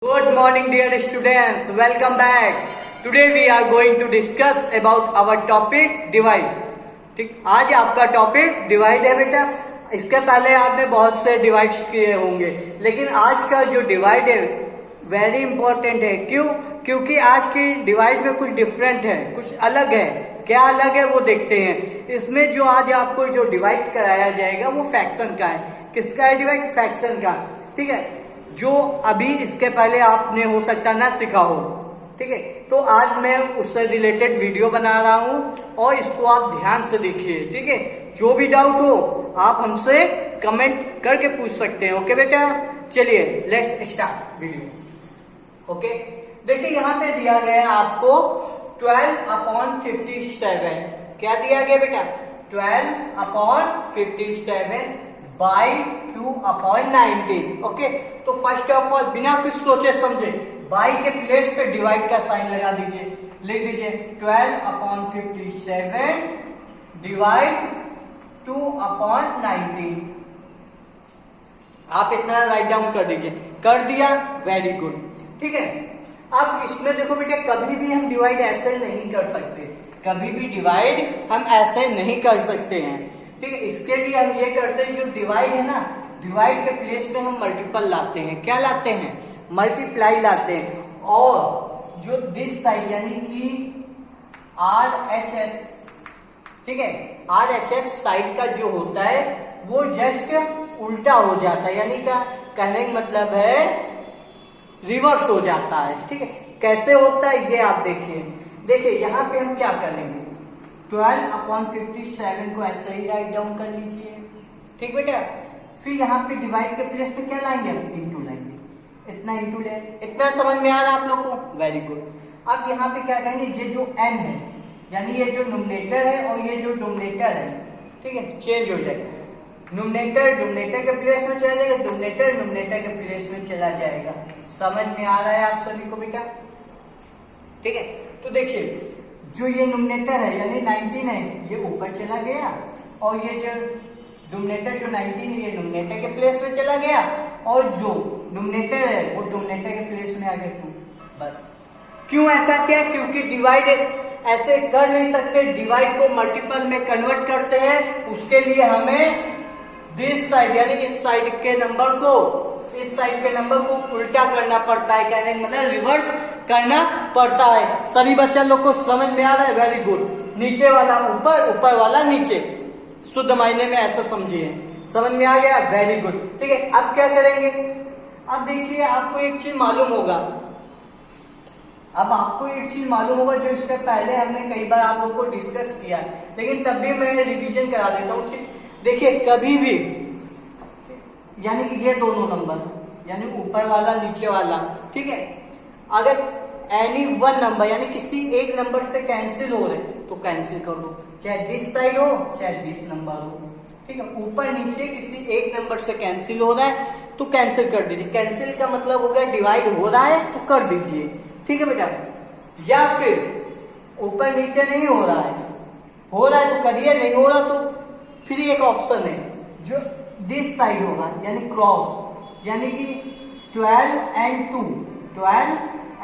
Good morning dear students, welcome back. Today we are going to discuss about our topic divide. ठीक, आज आपका topic divide है बेटा. इसके पहले आपने बहुत से डिवाइड्स किए होंगे, लेकिन आज का जो डिवाइड है वेरी इंपॉर्टेंट है. क्यों? क्योंकि आज की डिवाइड में कुछ डिफरेंट है, कुछ अलग है. क्या अलग है वो देखते हैं. इसमें जो आज आपको जो डिवाइड कराया जाएगा वो फ्रैक्शन का है. किसका है डिवाइड? फ्रैक्शन का. ठीक है, जो अभी इसके पहले आपने हो सकता ना सीखा हो. ठीक है, तो आज मैं उससे रिलेटेड वीडियो बना रहा हूं और इसको आप ध्यान से देखिए. ठीक है, जो भी डाउट हो आप हमसे कमेंट करके पूछ सकते हैं. ओके बेटा, चलिए लेट्स स्टार्ट वीडियो. ओके, देखिए यहाँ पे दिया गया है आपको 12/57. क्या दिया गया बेटा? 12/57 बाई 2/19. ओके, तो फर्स्ट ऑफ ऑल बिना कुछ सोचे समझे बाई के प्लेस पे डिवाइड का साइन लगा दीजिए. लिख दीजिए 12/57 डिवाइड 2/19. आप इतना राइट डाउन कर दीजिए. कर दिया? Very good. ठीक है, अब इसमें देखो बेटा, कभी भी हम डिवाइड ऐसे नहीं कर सकते. कभी भी डिवाइड हम ऐसे नहीं कर सकते हैं. ठीक है, इसके लिए हम ये करते हैं, जो डिवाइड है ना, डिवाइड के प्लेस में हम मल्टीपल लाते हैं. क्या लाते हैं? मल्टीप्लाई लाते हैं. और जो दिस साइड यानी कि RHS, ठीक है, RHS साइड का जो होता है वो जस्ट उल्टा हो जाता है. यानी का कहने का मतलब है रिवर्स हो जाता है. ठीक है, कैसे होता है ये आप देखिए. देखिए यहाँ पे हम क्या करेंगे, 12/57 को ऐसे ही राइट डाउन कर लीजिए. ठीक बेटा, फिर यहाँ पे डिवाइड के प्लेस पे क्या लाएंगे? इंटू लाएंगे. इतना इंटू ले. इतना समझ में आ रहा है आप लोग को? Very good. अब यहाँ पे क्या कहेंगे, ये जो n है यानी ये जो न्यूमरेटर है और ये जो डोमिनेटर है, ठीक है, चेंज हो जाएगा. न्यूमरेटर डोमिनेटर के प्लेस में चला जाएगा, डोमिनेटर न्यूमरेटर के प्लेस में चला जाएगा. समझ में आ रहा है आप सभी को बेटा? ठीक है, तो देखिए जो ये न्यूमरेटर है यानी 19 है, ये ऊपर चला गया, और ये जो डोमिनेटर जो 19 है ये न्यूमरेटर के प्लेस में चला गया, और जो डोमिनेटर है वो डोमिनेटर के प्लेस में आ गया 2. बस. क्यों ऐसा किया? क्योंकि डिवाइड ऐसे कर नहीं सकते. डिवाइड को मल्टीपल में कन्वर्ट करते हैं, उसके लिए हमें दिस साइड यानी इस साइड के नंबर को, इस साइड के नंबर को उल्टा करना पड़ता है. कहने का मतलब रिवर्स करना पड़ता है. सभी बच्चा लोग को समझ में आ रहा है? Very good. नीचे वाला ऊपर, ऊपर वाला नीचे, शुद्ध मायने में ऐसा समझिए. समझ में आ गया? Very good. ठीक है, अब क्या करेंगे? अब देखिए आपको एक चीज मालूम होगा. अब आपको एक चीज मालूम होगा जो इसके पहले हमने कई बार आप लोग को डिस्कस किया, लेकिन तब भी मैं रिवीजन करा देता हूँ. देखिए कभी भी यानी कि ये दोनों नंबर यानी ऊपर वाला नीचे वाला, ठीक है, अगर एनी वन नंबर यानी किसी एक नंबर से कैंसिल हो रहे तो कैंसिल कर दो, चाहे दिस साइड हो चाहे दिस नंबर हो. ठीक है, ऊपर नीचे किसी एक नंबर से कैंसिल हो रहा है तो कैंसिल कर दीजिए. कैंसिल का मतलब हो गया डिवाइड हो रहा है तो कर दीजिए. ठीक है बेटा, या फिर ऊपर नीचे नहीं हो रहा है तो करिए, नहीं हो रहा तो फिर एक ऑप्शन है जो दिस साइड होगा यानी क्रॉस, यानी कि 12 and 2, 12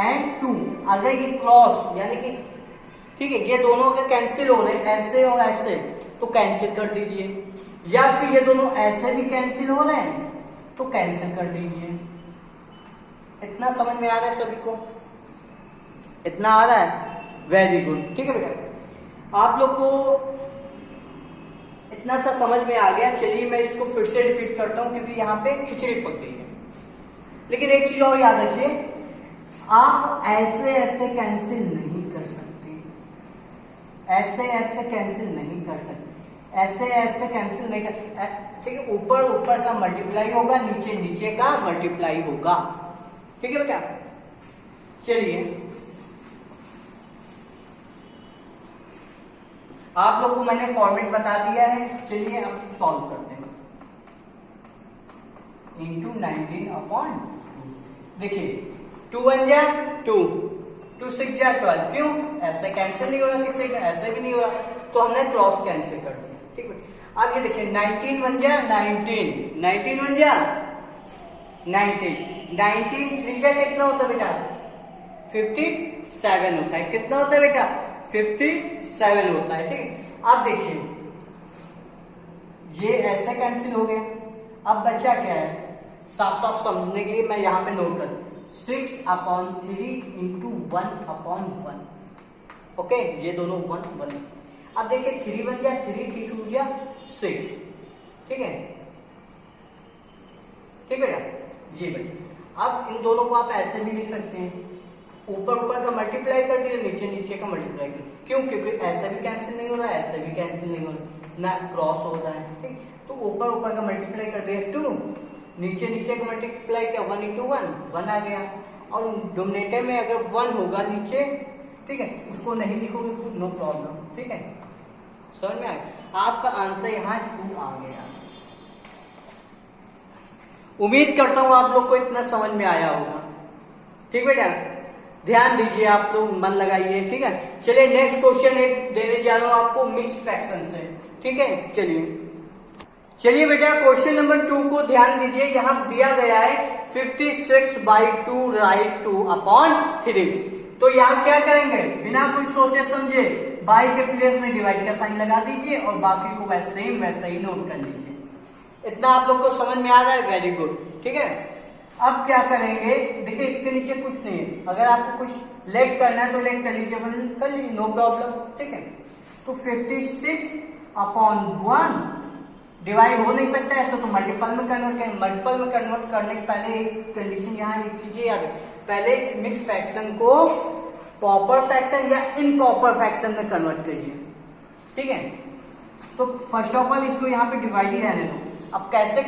and 2. अगर ये क्रॉस यानी कि, ठीक है, ये दोनों के कैंसिल हो रहे हैं ऐसे और ऐसे तो कैंसिल कर दीजिए, या फिर ये दोनों ऐसे भी कैंसिल हो रहे हैं तो कैंसिल कर दीजिए. इतना समझ में आ रहा है सभी को? इतना आ रहा है? Very good. ठीक है बेटा, आप लोग को इतना सा समझ में आ गया. चलिए मैं इसको फिर से रिपीट करता हूं क्योंकि यहाँ पे खिचड़ी पक गई है. लेकिन एक चीज और याद रखिए, आप ऐसे ऐसे कैंसिल नहीं कर सकते. ऐसे ऐसे कैंसिल नहीं कर सकते. ऐसे ऐसे कैंसिल नहीं कर. ठीक है, ऊपर ऊपर का मल्टीप्लाई होगा, नीचे नीचे का मल्टीप्लाई होगा. ठीक है बेटा, चलिए आप लोग को मैंने फॉर्मेट बता दिया है. चलिए अब सॉल्व करते हैं. इंटू 19/2. देखिए 2 1 जा 2, 2 6 जा 12. क्यों? ऐसे कैंसिल नहीं हो रहा, किसी का ऐसे भी नहीं हो रहा, तो हमने क्रॉस कैंसिल कर दिया. ठीक है, अब ये देखिए 19 1 जा 19, 19 1 जा 19, 19 3 जा कितना होता है बेटा 57 होता है। कितना होता है बेटा 57 होता है। ठीक है, अब देखिए ये ऐसे कैंसिल हो गया। अब बचा क्या है, साफ साफ समझने के लिए मैं यहां पे नोट कर 6/3 इंटू 1/1। ओके, ये दोनों 1 1। अब देखिए 3 बन गया 3 3 2 गया 6। ठीक है, ठीक है ये बचे। अब इन दोनों को आप ऐसे भी लिख सकते हैं, ऊपर ऊपर का मल्टीप्लाई कर दिया, नीचे नीचे का मल्टीप्लाई कर। क्यों, क्योंकि ऐसा भी कैंसिल नहीं हो रहा है, ऐसा भी कैंसिल नहीं हो रहा, ना क्रॉस हो रहा है। ठीक, तो ऊपर ऊपर का मल्टीप्लाई कर दिया 2, नीचे नीचे का मल्टीप्लाई किया 1 इंटू 1 आ गया। और डोमिनेटर में अगर 1 होगा नीचे, ठीक है, उसको नहीं लिखोगे तो नो प्रॉब्लम। ठीक है, समझ में आया, आपका आंसर यहाँ 2 आ गया। उम्मीद करता हूं आप लोग को इतना समझ में आया होगा। ठीक बेटा, ध्यान दीजिए आप लोग, मन लगाइए। ठीक है, चलिए नेक्स्ट क्वेश्चन एक देने जा रहा हूं आपको मिक्स फ्रैक्शन से। ठीक है, चलिए बेटा क्वेश्चन नंबर 2 को ध्यान दीजिए। यहां दिया गया है 56/2 राइट 2/3। तो यहां क्या करेंगे, बिना कुछ सोचे समझे बाई के प्लेस में डिवाइड का साइन लगा दीजिए और बाकी को वैसे ही नोट कर लीजिए। इतना आप लोग को समझ में आ रहा है, वेरी गुड। ठीक है, अब क्या करेंगे, देखिए इसके नीचे कुछ नहीं है, अगर आपको कुछ लेट करना है तो लेट कर लीजिए, कर लीजिए, नो प्रॉब्लम। ठीक है, तो 56/1 डिवाइड हो नहीं सकता ऐसा, तो मल्टीपल में कन्वर्ट करें। मल्टीपल में कन्वर्ट करने के पहले एक कंडीशन यहाँ एक चीज याद है, पहले मिक्स फ्रैक्शन को प्रॉपर फ्रैक्शन या इनप्रॉपर फ्रैक्शन में कन्वर्ट करिए। ठीक है, तो फर्स्ट ऑफ ऑल इसको यहाँ पे डिवाइड ही रहने दो। अब कैसे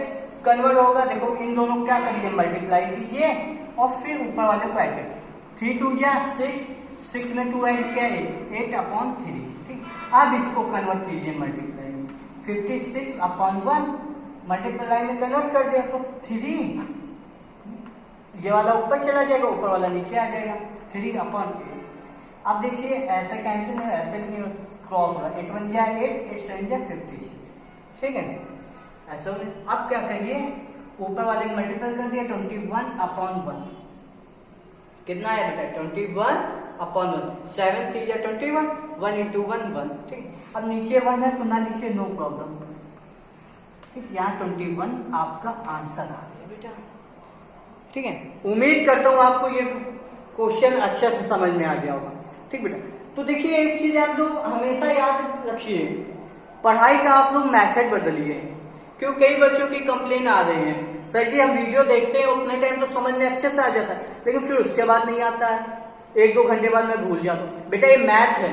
कन्वर्ट होगा, देखो इन दोनों को क्या करिए, मल्टीप्लाई कीजिए और फिर ऊपर वाले को ऐड करिए। 3 2 जा 6, 6 में 2 ऐड किया 8/3। ठीक, अब इसको कन्वर्ट कीजिए मल्टीप्लाई में, 56/1 मल्टीप्लाई में कन्वर्ट कर दिया तो 3, ये वाला ऊपर चला जाएगा, ऊपर वाला नीचे आ जाएगा, 3/8। अब देखिए ऐसा कैंसिल नहीं, ऐसे भी नहीं क्रॉस हो रहा, 8 1 जा 8, 8 7 जा 56। ठीक है, ऐसा। अब क्या करिए, ऊपर वाले मल्टीपल कर दिया 21/1। कितना है बेटा 21/1, 7 3 जा 21, 1 इंटू 1 1। ठीक, अब नीचे 1 है तो ना लिखिए, नो प्रॉब्लम। ठीक, यहाँ 21 आपका आंसर आ गया बेटा। ठीक है, उम्मीद करता हूँ आपको ये क्वेश्चन अच्छे से समझ में आ गया होगा। ठीक बेटा, तो देखिए एक चीज आप लोग हमेशा याद रखिए, पढ़ाई का आप लोग मेथड बदलिए। क्यों, कई बच्चों की कंप्लेन आ रही है, सर जी हम वीडियो देखते हैं उतने टाइम तो समझ में अच्छे से आ जाता है, लेकिन फिर उसके बाद नहीं आता है, 1-2 घंटे बाद मैं भूल जाता हूँ। बेटा ये मैथ है,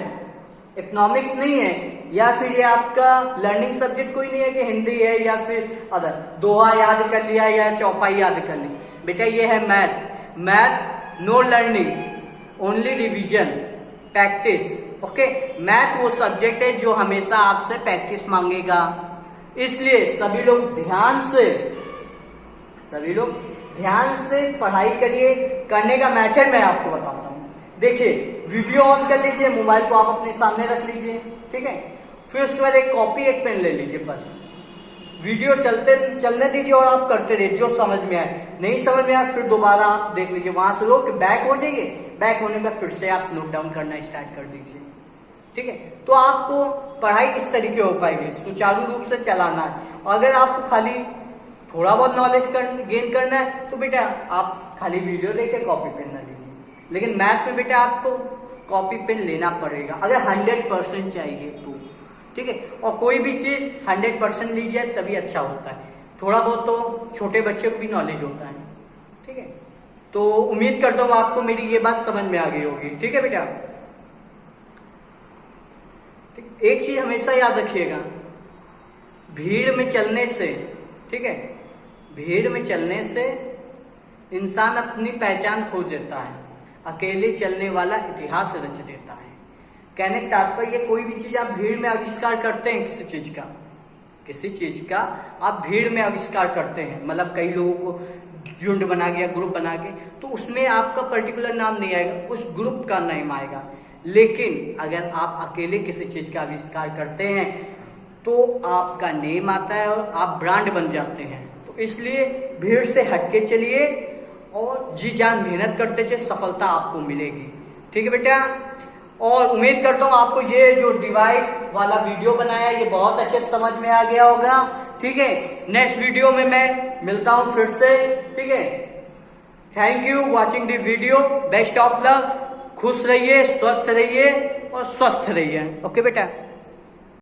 इकोनॉमिक्स नहीं है, या फिर ये आपका लर्निंग सब्जेक्ट कोई नहीं है कि हिंदी है या फिर अदर दोहा याद कर लिया या चौपाई याद कर ली। बेटा ये है math. Math know learning, only revision, practice. Okay, math वो सब्जेक्ट है जो हमेशा आपसे प्रैक्टिस मांगेगा, इसलिए सभी लोग ध्यान से पढ़ाई करिए। करने का मेथड मैं आपको बताता हूँ। देखिए वीडियो ऑन कर लीजिए, मोबाइल को आप अपने सामने रख लीजिए। ठीक है, फिर उसके बाद एक कॉपी एक पेन ले लीजिए, बस वीडियो चलने दीजिए और आप करते रहिए, जो समझ में आए। नहीं समझ में आए फिर दोबारा आप देख लीजिए, वहां से रोक बैक हो जाइए, बैक होने पर फिर से आप नोट डाउन करना स्टार्ट कर दीजिए। ठीक है, तो आपको पढ़ाई इस तरीके हो पाएगी, सुचारू रूप से चलाना है। और अगर आपको खाली थोड़ा बहुत नॉलेज गेन करना है तो बेटा आप खाली वीडियो देखे कॉपी पेन ना लीजिए, लेकिन मैथ में बेटा आपको कॉपी पेन लेना पड़ेगा अगर 100% चाहिए तो। ठीक है, और कोई भी चीज 100% लीजिए तभी अच्छा होता है, थोड़ा बहुत तो छोटे बच्चे को भी नॉलेज होता है। ठीक है, तो उम्मीद करता हूँ आपको मेरी ये बात समझ में आ गई होगी। ठीक है बेटा, एक चीज हमेशा याद रखिएगा, भीड़ में चलने से, ठीक है, भीड़ में चलने से इंसान अपनी पहचान खो देता है, अकेले चलने वाला इतिहास रच देता है। कहने का तात्पर्य कोई भी चीज आप भीड़ में आविष्कार करते हैं, किसी चीज का आप भीड़ में आविष्कार करते हैं, मतलब कई लोगों को झुंड बना गया, ग्रुप बना के, तो उसमें आपका पर्टिकुलर नाम नहीं आएगा, उस ग्रुप का नाम आएगा। लेकिन अगर आप अकेले किसी चीज का आविष्कार करते हैं तो आपका नेम आता है और आप ब्रांड बन जाते हैं। तो इसलिए भीड़ से हटके चलिए और जी जान मेहनत करते चे सफलता आपको मिलेगी। ठीक है बेटा, और उम्मीद करता हूँ आपको ये जो डिवाइड वाला वीडियो बनाया ये बहुत अच्छे समझ में आ गया होगा। ठीक है, नेक्स्ट वीडियो में मैं मिलता हूँ फिर से। ठीक है, thank you watching the video, best of luck, खुश रहिए, स्वस्थ रहिए और स्वस्थ रहिए। ओके बेटा।